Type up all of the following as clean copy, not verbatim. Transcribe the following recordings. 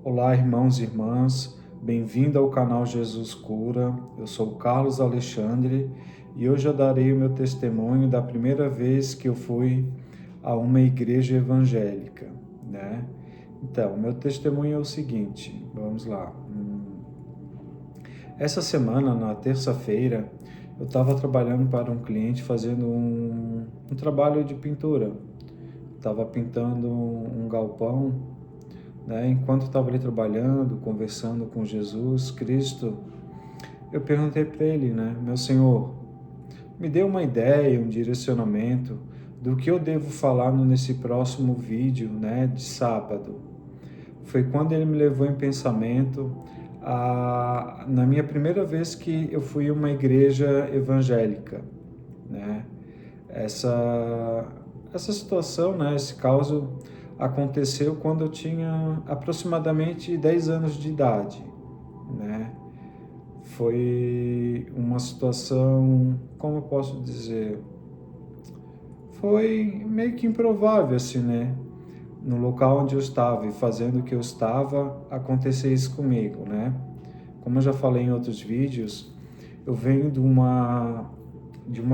Olá, irmãos e irmãs, bem-vindo ao canal Jesus Cura. Eu sou o Carlos Alexandre e hoje eu darei o meu testemunho da primeira vez que eu fui a uma igreja evangélica, né? Então, meu testemunho é o seguinte, vamos lá. Essa semana, na terça-feira, eu estava trabalhando para um cliente fazendo um trabalho de pintura. Estava pintando um galpão, né? Enquanto estava ali trabalhando, conversando com Jesus Cristo, eu perguntei para ele, né? Meu Senhor, me dê uma ideia, um direcionamento do que eu devo falar nesse próximo vídeo, né? De sábado. Foi quando ele me levou em pensamento na minha primeira vez que eu fui a uma igreja evangélica, né? Essa situação, né? Esse caso aconteceu quando eu tinha aproximadamente 10 anos de idade, né? Foi uma situação, como eu posso dizer, foi meio que improvável, assim, né? No local onde eu estava e fazendo o que eu estava, acontecer isso comigo, né? Como eu já falei em outros vídeos, eu venho de uma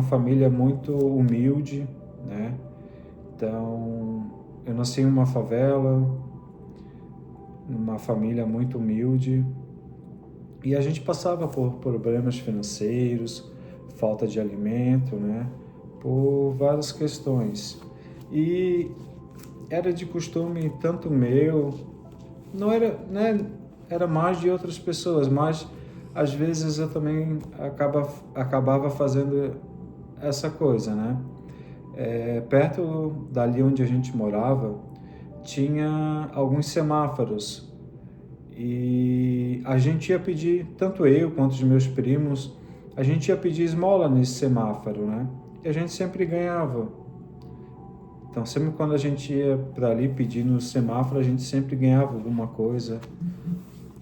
família muito humilde, né? Então, eu nasci em uma favela, numa família muito humilde, e a gente passava por problemas financeiros, falta de alimento, né? Por várias questões. E era de costume tanto meu, não era, né? Era mais de outras pessoas, mas às vezes eu também acabava fazendo essa coisa, né? Perto dali onde a gente morava, tinha alguns semáforos e a gente ia pedir, tanto eu quanto os meus primos, a gente ia pedir esmola nesse semáforo, né? E a gente sempre ganhava. Então, sempre quando a gente ia para ali pedir no semáforo, a gente sempre ganhava alguma coisa.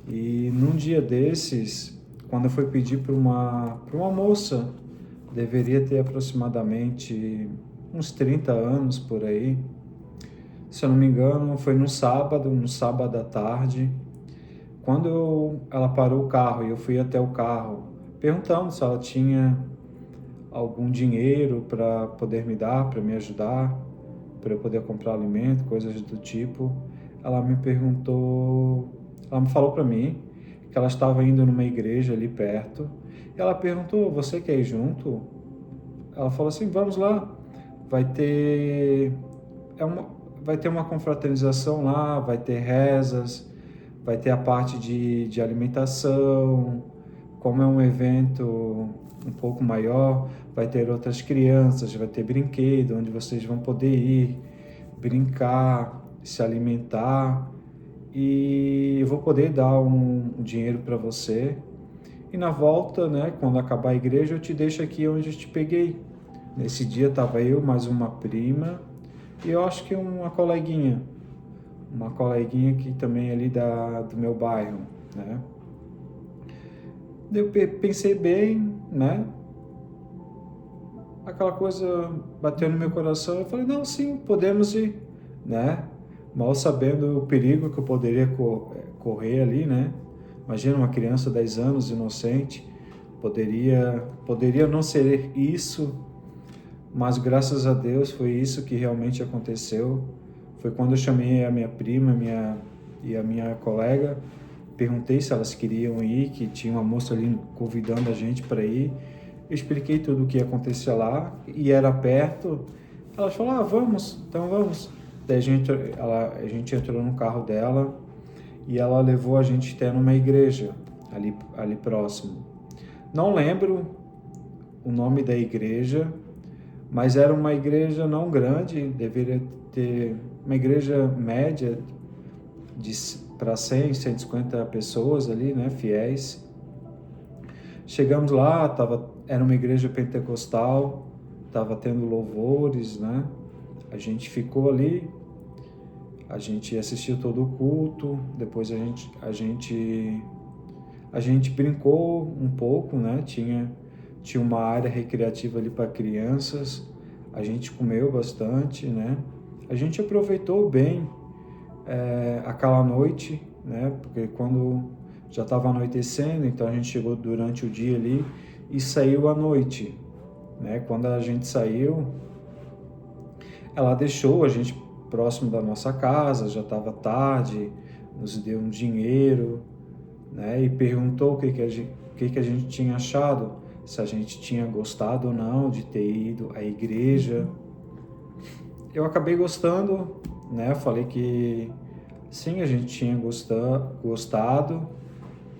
E num dia desses, quando eu fui pedir para uma moça, deveria ter aproximadamente uns 30 anos por aí. Se eu não me engano, foi no sábado à tarde, quando ela parou o carro e eu fui até o carro, perguntando se ela tinha algum dinheiro para poder me dar, para me ajudar, para eu poder comprar alimento, coisas do tipo. Ela me perguntou, ela me falou para mim que ela estava indo numa igreja ali perto. E ela perguntou: "Você quer ir junto?" Ela falou assim: "Vamos lá. Vai ter é uma vai ter uma confraternização lá, vai ter rezas, vai ter a parte de alimentação. Como é um evento um pouco maior, vai ter outras crianças, vai ter brinquedo onde vocês vão poder ir, brincar, se alimentar, e eu vou poder dar um dinheiro para você. E na volta, né, quando acabar a igreja, eu te deixo aqui onde eu te peguei." Nesse dia estava eu, mais uma prima, e eu acho que uma coleguinha que também é ali do meu bairro, né? Eu pensei bem, né? Aquela coisa bateu no meu coração, eu falei: "Não, sim, podemos ir", né? Mal sabendo o perigo que eu poderia correr ali, né? Imagina uma criança de 10 anos, inocente, poderia não ser isso, mas graças a Deus foi isso que realmente aconteceu. Foi quando eu chamei a minha prima e a minha colega, perguntei se elas queriam ir, que tinha uma moça ali convidando a gente para ir. Eu expliquei tudo o que ia acontecer lá e era perto. Elas falaram: "Ah, vamos, então vamos." Daí a gente entrou no carro dela e ela levou a gente até numa igreja ali próximo. Não lembro o nome da igreja, mas era uma igreja não grande, deveria ter uma igreja média para 100, 150 pessoas ali, né, fiéis. Chegamos lá, era uma igreja pentecostal, estava tendo louvores, né? A gente ficou ali, a gente assistiu todo o culto, depois a gente brincou um pouco, né? Tinha uma área recreativa ali para crianças, a gente comeu bastante, né? A gente aproveitou bem aquela noite, né? Porque quando já estava anoitecendo, então a gente chegou durante o dia ali e saiu à noite, né? Quando a gente saiu, ela deixou a gente próximo da nossa casa, já estava tarde, nos deu um dinheiro, né? E perguntou o que a gente tinha achado, se a gente tinha gostado ou não de ter ido à igreja. Eu acabei gostando, né? Falei que sim, a gente tinha gostado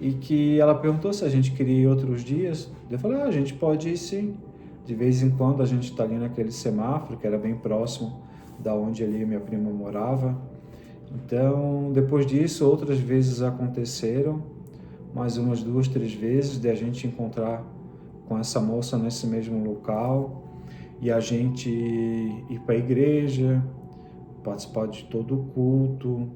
e que ela perguntou se a gente queria ir outros dias. Eu falei, a gente pode ir sim. De vez em quando a gente está ali naquele semáforo, que era bem próximo da onde ali minha prima morava. Então, depois disso, outras vezes aconteceram, mais umas 2, 3 vezes, de a gente encontrar com essa moça nesse mesmo local e a gente ir para a igreja, participar de todo o culto,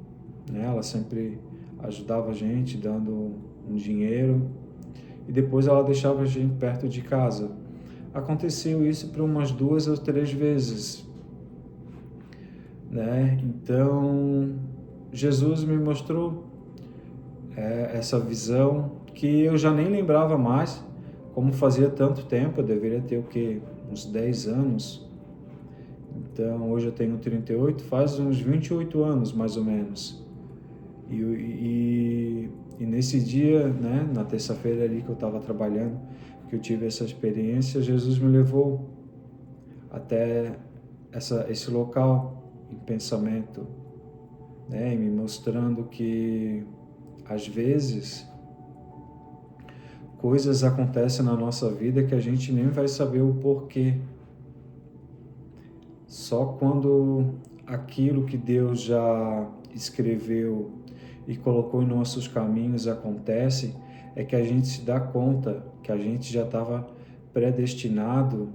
né? Ela sempre ajudava a gente dando um dinheiro e depois ela deixava a gente perto de casa. Aconteceu isso por umas 2 ou 3 vezes, né? Então, Jesus me mostrou essa visão que eu já nem lembrava mais, como fazia tanto tempo, eu deveria ter o quê? Uns 10 anos. Então, hoje eu tenho 38, faz uns 28 anos, mais ou menos. E nesse dia, né, na terça-feira ali que eu estava trabalhando, que eu tive essa experiência, Jesus me levou até esse local em pensamento, né, e me mostrando que, às vezes, coisas acontecem na nossa vida que a gente nem vai saber o porquê. Só quando aquilo que Deus já escreveu e colocou em nossos caminhos acontece, é que a gente se dá conta que a gente já estava predestinado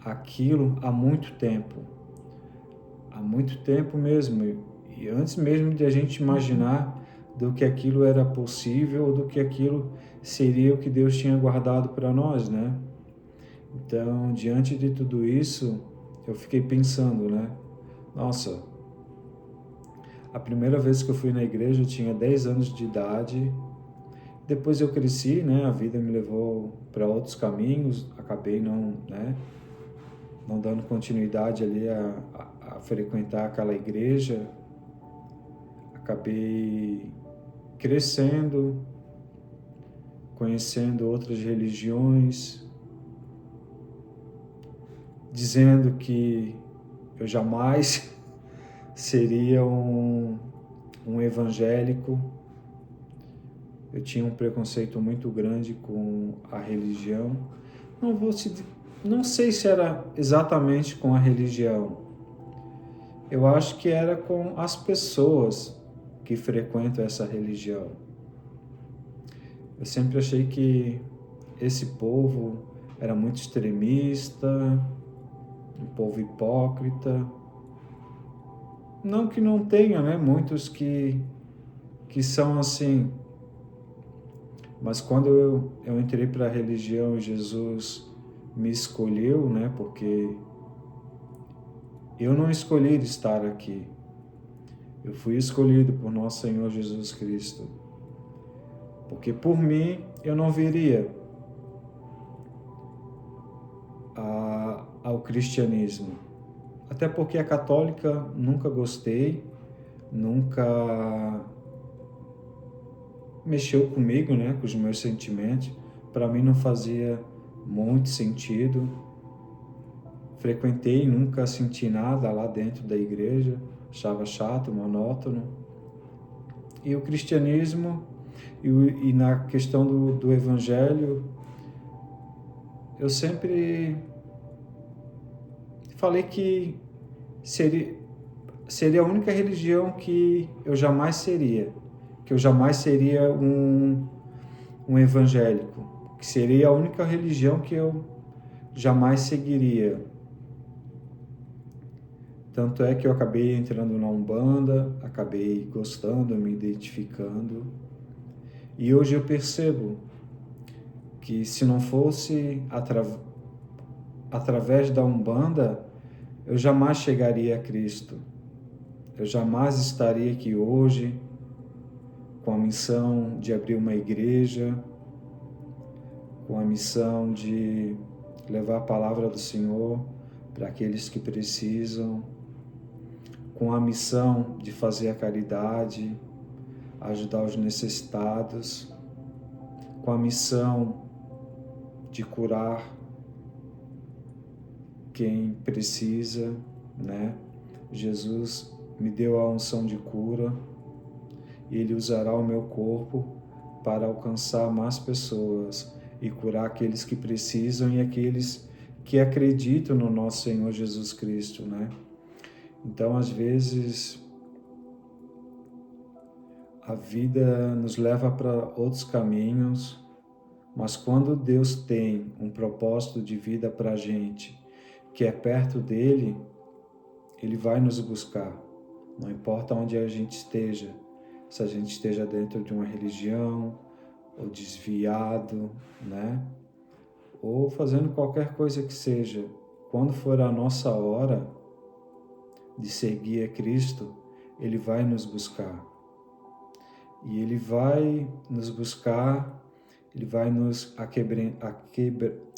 àquilo há muito tempo mesmo, e antes mesmo de a gente imaginar do que aquilo era possível ou do que aquilo seria o que Deus tinha guardado para nós, né? Então, diante de tudo isso, eu fiquei pensando, né? Nossa, a primeira vez que eu fui na igreja eu tinha 10 anos de idade. Depois eu cresci, né? A vida me levou para outros caminhos. Acabei não dando continuidade ali a frequentar aquela igreja. Acabei crescendo, conhecendo outras religiões, dizendo que eu jamais seria um evangélico. Eu tinha um preconceito muito grande com a religião. Não sei se era exatamente com a religião. Eu acho que era com as pessoas que frequentam essa religião. Eu sempre achei que esse povo era muito extremista, um povo hipócrita. Não que não tenha, né? Muitos que são assim. Mas quando eu entrei para a religião e Jesus me escolheu, né? Porque eu não escolhi estar aqui. Eu fui escolhido por nosso Senhor Jesus Cristo. Porque por mim eu não viria ao cristianismo. Até porque a católica nunca gostei, nunca mexeu comigo, né, com os meus sentimentos. Para mim não fazia muito sentido. Frequentei, nunca senti nada lá dentro da igreja, achava chato, monótono. E o cristianismo, e na questão do evangelho, eu sempre falei que seria a única religião que eu jamais seria. Que eu jamais seria um evangélico. Que seria a única religião que eu jamais seguiria. Tanto é que eu acabei entrando na Umbanda, acabei gostando, me identificando. E hoje eu percebo que se não fosse através da Umbanda, eu jamais chegaria a Cristo. Eu jamais estaria aqui hoje com a missão de abrir uma igreja, com a missão de levar a palavra do Senhor para aqueles que precisam, com a missão de fazer a caridade, ajudar os necessitados, com a missão de curar quem precisa, né? Jesus me deu a unção de cura e Ele usará o meu corpo para alcançar mais pessoas e curar aqueles que precisam e aqueles que acreditam no nosso Senhor Jesus Cristo, né? Então, às vezes, a vida nos leva para outros caminhos, mas quando Deus tem um propósito de vida para a gente, que é perto dele, Ele vai nos buscar. Não importa onde a gente esteja, se a gente esteja dentro de uma religião, ou desviado, né? Ou fazendo qualquer coisa que seja, quando for a nossa hora de seguir a Cristo, Ele vai nos buscar. E Ele vai nos buscar, Ele vai nos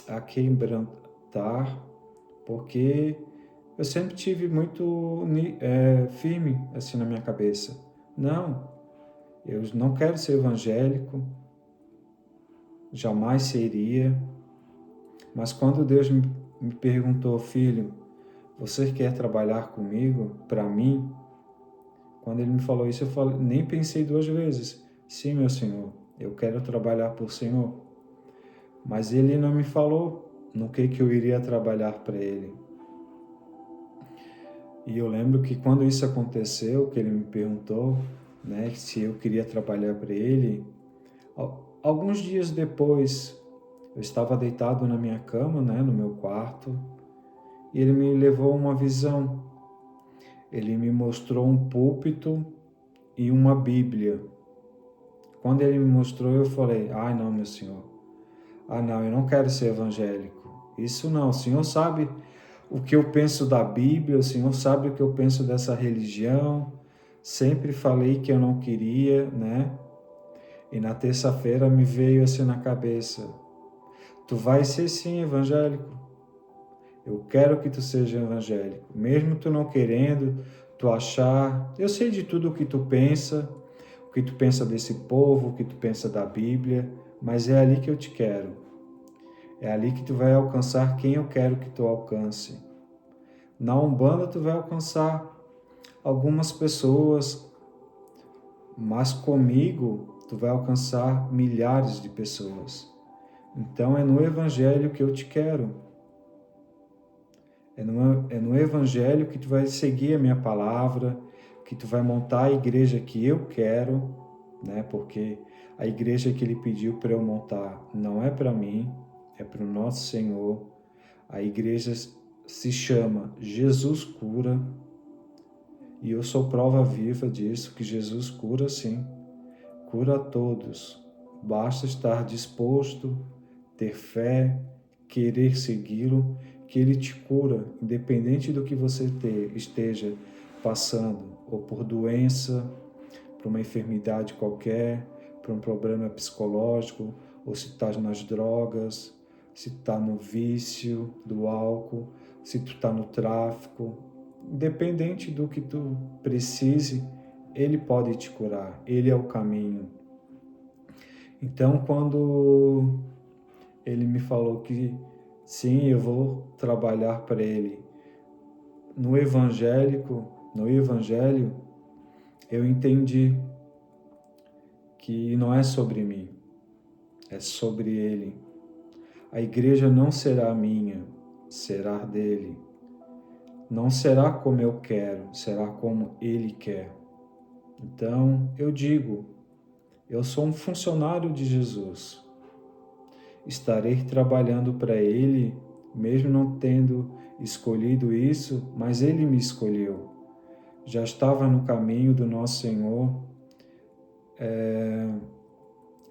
aquebrantar, porque eu sempre tive muito firme assim na minha cabeça. Não, eu não quero ser evangélico, jamais seria. Mas quando Deus me perguntou, filho, você quer trabalhar comigo, para mim? Quando Ele me falou isso, nem pensei duas vezes. Sim, meu Senhor, eu quero trabalhar por Senhor. Mas Ele não me falou no que eu iria trabalhar para Ele. E eu lembro que quando isso aconteceu, que Ele me perguntou, né, se eu queria trabalhar para Ele, alguns dias depois, eu estava deitado na minha cama, né, no meu quarto, e Ele me levou uma visão. Ele me mostrou um púlpito e uma Bíblia. Quando Ele me mostrou, eu falei, ai não, meu Senhor, não, eu não quero ser evangélico. Isso não, o Senhor sabe o que eu penso da Bíblia, o Senhor sabe o que eu penso dessa religião. Sempre falei que eu não queria, né? E na terça-feira me veio assim na cabeça, tu vai ser sim evangélico. Eu quero que tu seja evangélico, mesmo tu não querendo, tu achar, eu sei de tudo o que tu pensa desse povo, o que tu pensa da Bíblia, mas é ali que eu te quero. É ali que tu vai alcançar quem eu quero que tu alcance. Na Umbanda tu vai alcançar algumas pessoas, mas comigo tu vai alcançar milhares de pessoas. Então é no Evangelho que eu te quero. É no Evangelho que tu vai seguir a minha palavra, que tu vai montar a igreja que eu quero, né? Porque a igreja que Ele pediu para eu montar não é para mim, é para o nosso Senhor. A igreja se chama Jesus Cura, e eu sou prova viva disso, que Jesus cura sim, cura a todos. Basta estar disposto, ter fé, querer segui-lo, que Ele te cura, independente do que você esteja passando, ou por doença, por uma enfermidade qualquer, por um problema psicológico, ou se está nas drogas, se está no vício do álcool, se tu está no tráfico. Independente do que tu precise, Ele pode te curar, Ele é o caminho. Então, quando Ele me falou que sim, eu vou trabalhar para Ele no Evangelho, eu entendi que não é sobre mim, é sobre Ele. A igreja não será minha, será dele. Não será como eu quero, será como Ele quer. Então, eu digo, eu sou um funcionário de Jesus. Estarei trabalhando para Ele, mesmo não tendo escolhido isso, mas Ele me escolheu. Já estava no caminho do nosso Senhor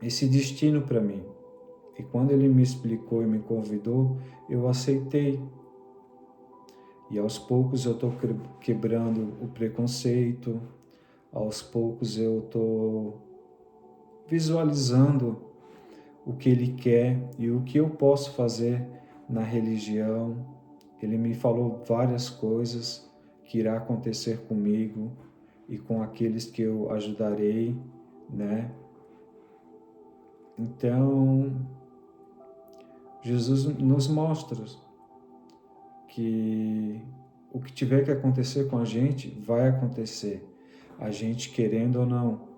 esse destino para mim. E quando Ele me explicou e me convidou, eu aceitei. E aos poucos eu estou quebrando o preconceito, aos poucos eu estou visualizando o que Ele quer e o que eu posso fazer na religião. Ele me falou várias coisas que irá acontecer comigo e com aqueles que eu ajudarei, né? Então, Jesus nos mostra que o que tiver que acontecer com a gente, vai acontecer, a gente querendo ou não.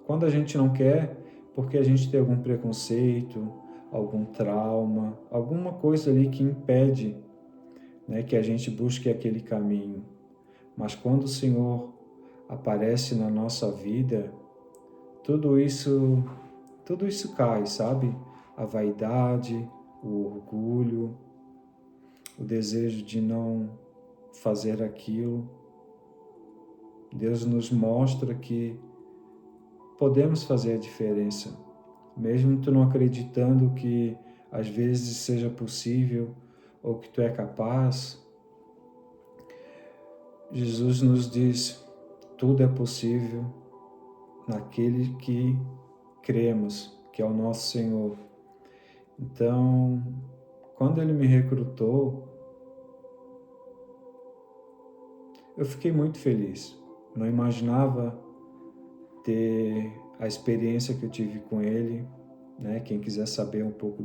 Quando a gente não quer, porque a gente tem algum preconceito, algum trauma, alguma coisa ali que impede, né, que a gente busque aquele caminho. Mas quando o Senhor aparece na nossa vida, tudo isso cai, sabe? A vaidade, o orgulho, o desejo de não fazer aquilo. Deus nos mostra que podemos fazer a diferença, mesmo tu não acreditando que às vezes seja possível ou que tu é capaz. Jesus nos diz: tudo é possível naquele que cremos, que é o nosso Senhor. Então, quando Ele me recrutou, eu fiquei muito feliz. Não imaginava ter a experiência que eu tive com Ele, né? Quem quiser saber um pouco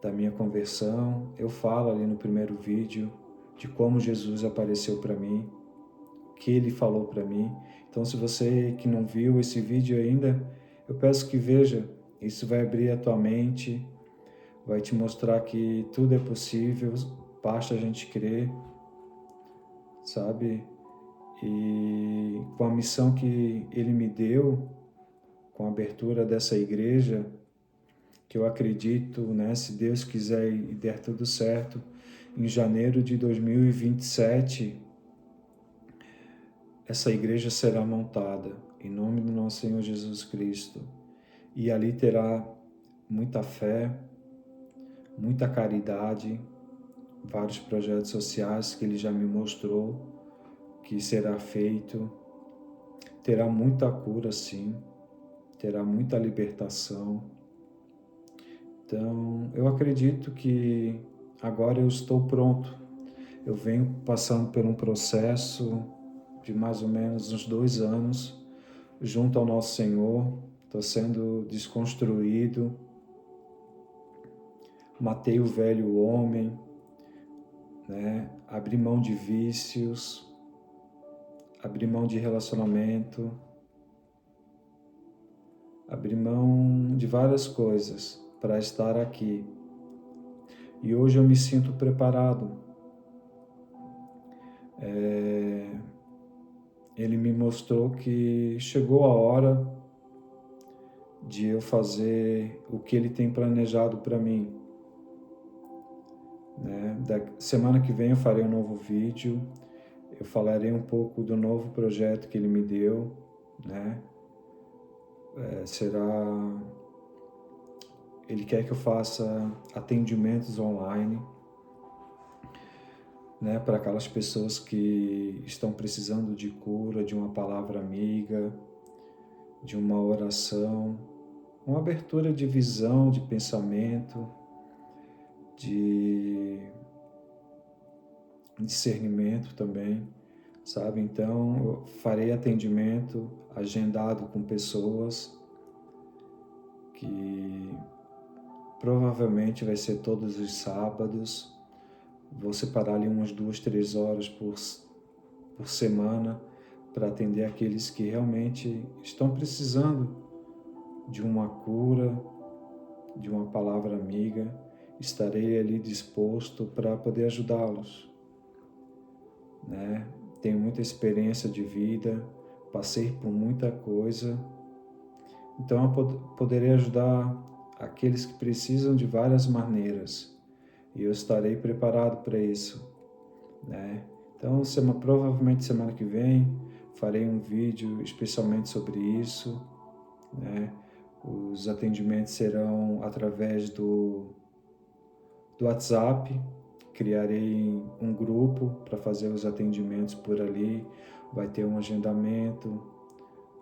da minha conversão, eu falo ali no primeiro vídeo de como Jesus apareceu para mim, o que Ele falou para mim. Então, se você que não viu esse vídeo ainda, eu peço que veja. Isso vai abrir a tua mente, vai te mostrar que tudo é possível, basta a gente crer, sabe? E com a missão que Ele me deu, com a abertura dessa igreja, que eu acredito, né, se Deus quiser e der tudo certo, em janeiro de 2027, essa igreja será montada, em nome do nosso Senhor Jesus Cristo. E ali terá muita fé, muita caridade, vários projetos sociais que Ele já me mostrou que será feito. Terá muita cura, sim, terá muita libertação. Então, eu acredito que agora eu estou pronto. Eu venho passando por um processo de mais ou menos uns 2 anos, junto ao nosso Senhor. Estou sendo desconstruído. Matei o velho homem, né? Abri mão de vícios, abri mão de relacionamento, abri mão de várias coisas para estar aqui. E hoje eu me sinto preparado. Ele me mostrou que chegou a hora de eu fazer o que Ele tem planejado para mim. Né? Da semana que vem eu farei um novo vídeo, eu falarei um pouco do novo projeto que Ele me deu, né? Ele quer que eu faça atendimentos online, né, para aquelas pessoas que estão precisando de cura, de uma palavra amiga, de uma oração, uma abertura de visão, de pensamento, de discernimento também, sabe? Então, eu farei atendimento agendado com pessoas que provavelmente vai ser todos os sábados. Vou separar ali umas 2, 3 horas por semana para atender aqueles que realmente estão precisando de uma cura, de uma palavra amiga. Estarei ali disposto para poder ajudá-los, né? Tenho muita experiência de vida, passei por muita coisa, então eu poderei ajudar aqueles que precisam de várias maneiras e eu estarei preparado para isso, né? Então, provavelmente semana que vem farei um vídeo especialmente sobre isso, né? Os atendimentos serão através do WhatsApp. Criarei um grupo para fazer os atendimentos por ali, vai ter um agendamento,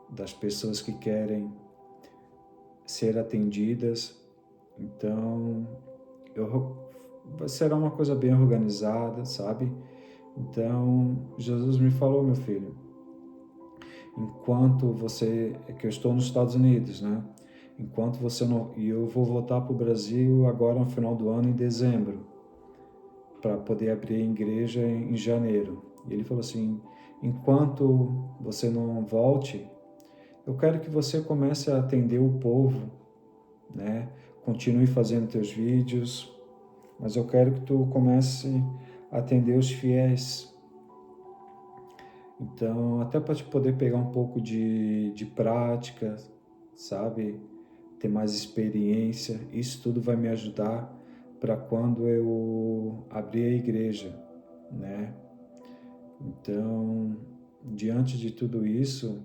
das pessoas que querem ser atendidas. Então, será uma coisa bem organizada, sabe? Então, Jesus me falou, meu filho, enquanto você, é que eu estou nos Estados Unidos, né? Enquanto você não, e eu vou voltar para o Brasil agora no final do ano, em dezembro, para poder abrir a igreja em janeiro. E ele falou assim, enquanto você não volte, eu quero que você comece a atender o povo, né? Continue fazendo teus vídeos, mas eu quero que tu comece a atender os fiéis. Então, até para te poder pegar um pouco de prática, sabe? Ter mais experiência, isso tudo vai me ajudar para quando eu abrir a igreja, né? Então, diante de tudo isso,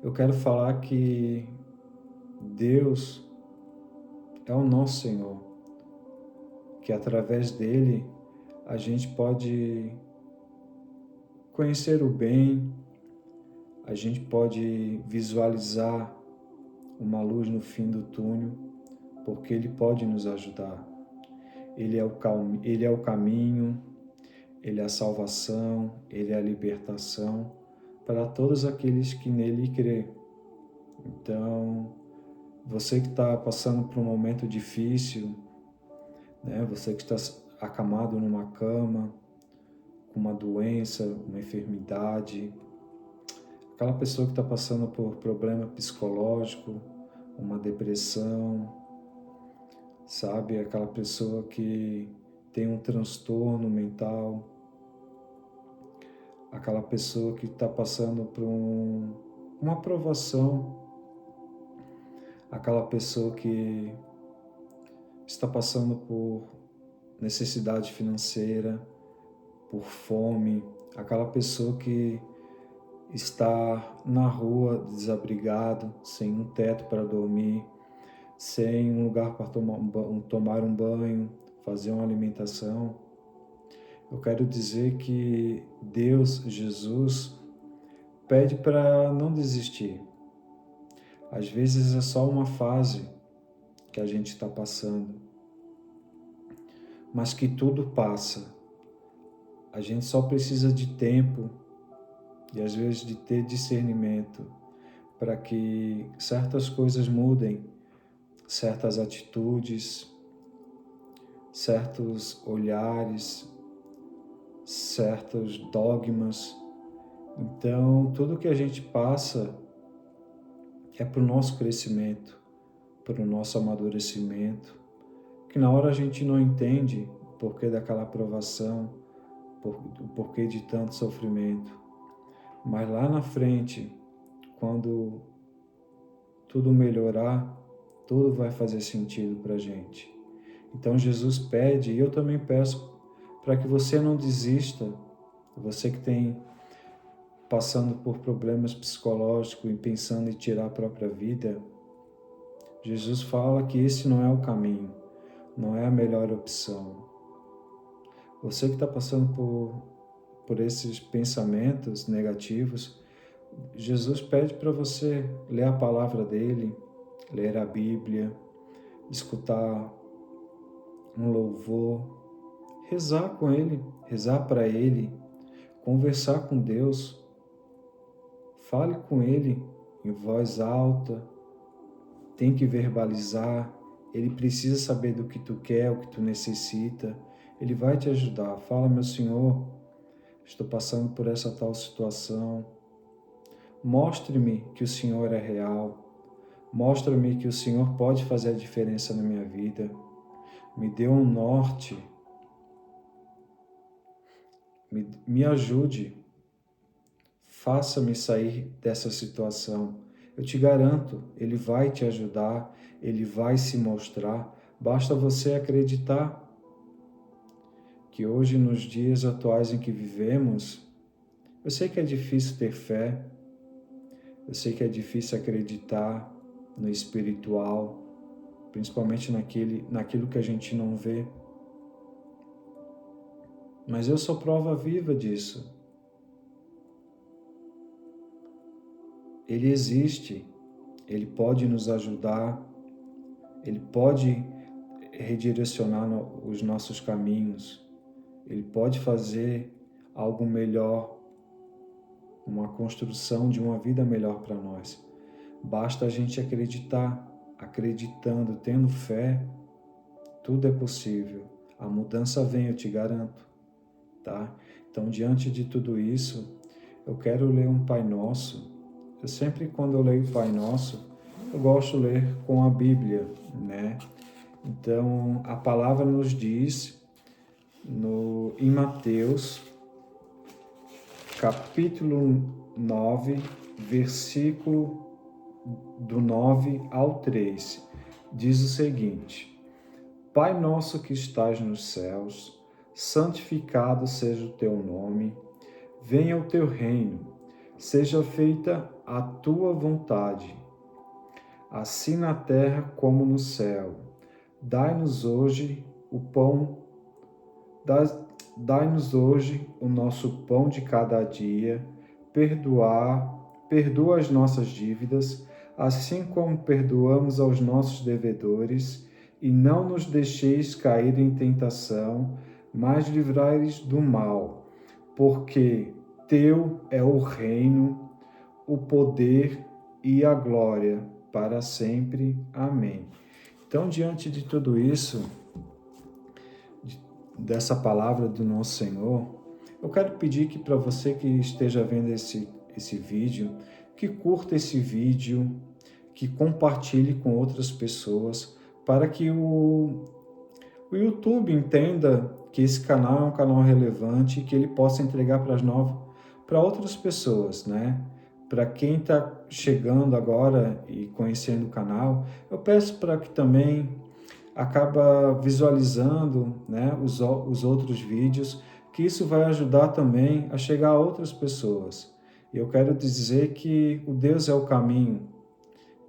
eu quero falar que Deus é o nosso Senhor, que através dele a gente pode conhecer o bem, a gente pode visualizar uma luz no fim do túnel, porque ele pode nos ajudar. Ele é o caminho, ele é a salvação, ele é a libertação para todos aqueles que nele crê. Então, você que está passando por um momento difícil, né? Você que está acamado numa cama, com uma doença, uma enfermidade, aquela pessoa que está passando por problema psicológico, uma depressão, sabe? Aquela pessoa que tem um transtorno mental, aquela pessoa que está passando por uma provação, aquela pessoa que está passando por necessidade financeira, por fome, aquela pessoa que está na rua desabrigado, sem um teto para dormir, sem um lugar para tomar um banho, fazer uma alimentação. Eu quero dizer que Deus, Jesus, pede para não desistir. Às vezes é só uma fase que a gente está passando, mas que tudo passa. A gente só precisa de tempo e às vezes de ter discernimento para que certas coisas mudem, certas atitudes, certos olhares, certos dogmas. Então, tudo que a gente passa é para o nosso crescimento, para o nosso amadurecimento, que na hora a gente não entende o porquê daquela provação, o porquê de tanto sofrimento. Mas lá na frente, quando tudo melhorar, tudo vai fazer sentido para a gente. Então Jesus pede, e eu também peço, para que você não desista, você que tem passando por problemas psicológicos e pensando em tirar a própria vida, Jesus fala que esse não é o caminho, não é a melhor opção. Você que está passando por esses pensamentos negativos, Jesus pede para você ler a palavra dele, ler a Bíblia, escutar um louvor, rezar com ele, rezar para ele, conversar com Deus. Fale com ele em voz alta, tem que verbalizar, ele precisa saber do que tu quer, o que tu necessita, ele vai te ajudar. Fala, meu Senhor, estou passando por essa tal situação. Mostre-me que o Senhor é real. Mostre-me que o Senhor pode fazer a diferença na minha vida. Me dê um norte. Me ajude. Faça-me sair dessa situação. Eu te garanto, Ele vai te ajudar, Ele vai se mostrar. Basta você acreditar que hoje, nos dias atuais em que vivemos, eu sei que é difícil ter fé, eu sei que é difícil acreditar no espiritual, principalmente naquilo que a gente não vê. Mas eu sou prova viva disso. Ele existe, Ele pode nos ajudar, Ele pode redirecionar os nossos caminhos, Ele pode fazer algo melhor, uma construção de uma vida melhor para nós. Basta a gente acreditar, acreditando, tendo fé, tudo é possível. A mudança vem, eu te garanto, tá? Então, diante de tudo isso, eu quero ler um Pai Nosso. Eu sempre, quando eu leio o Pai Nosso, eu gosto de ler com a Bíblia, né? Então, a palavra nos diz, em Mateus, capítulo 9, versículo do 9 ao 3, diz o seguinte: Pai nosso que estás nos céus, santificado seja o teu nome, venha o teu reino, seja feita a tua vontade, assim na terra como no céu. Dai-nos hoje Dai-nos hoje o nosso pão de cada dia, perdoa as nossas dívidas, assim como perdoamos aos nossos devedores, e não nos deixeis cair em tentação, mas livrai-nos do mal, porque teu é o reino, o poder e a glória para sempre. Amém. Então, diante de tudo isso, dessa palavra do nosso Senhor, eu quero pedir que para você que esteja vendo esse vídeo, que curta esse vídeo, que compartilhe com outras pessoas, para que o YouTube entenda que esse canal é um canal relevante e que ele possa entregar para outras pessoas, né? Para quem está chegando agora e conhecendo o canal, eu peço para que também acaba visualizando, né, os outros vídeos, que isso vai ajudar também a chegar a outras pessoas. E eu quero dizer que o Deus é o caminho,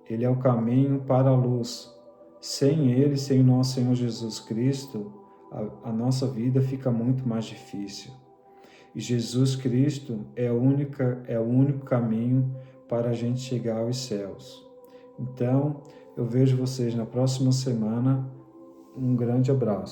Ele é o caminho para a luz. Sem Ele, sem o nosso Senhor Jesus Cristo, a nossa vida fica muito mais difícil. E Jesus Cristo é o único caminho para a gente chegar aos céus. Então, eu vejo vocês na próxima semana. Um grande abraço.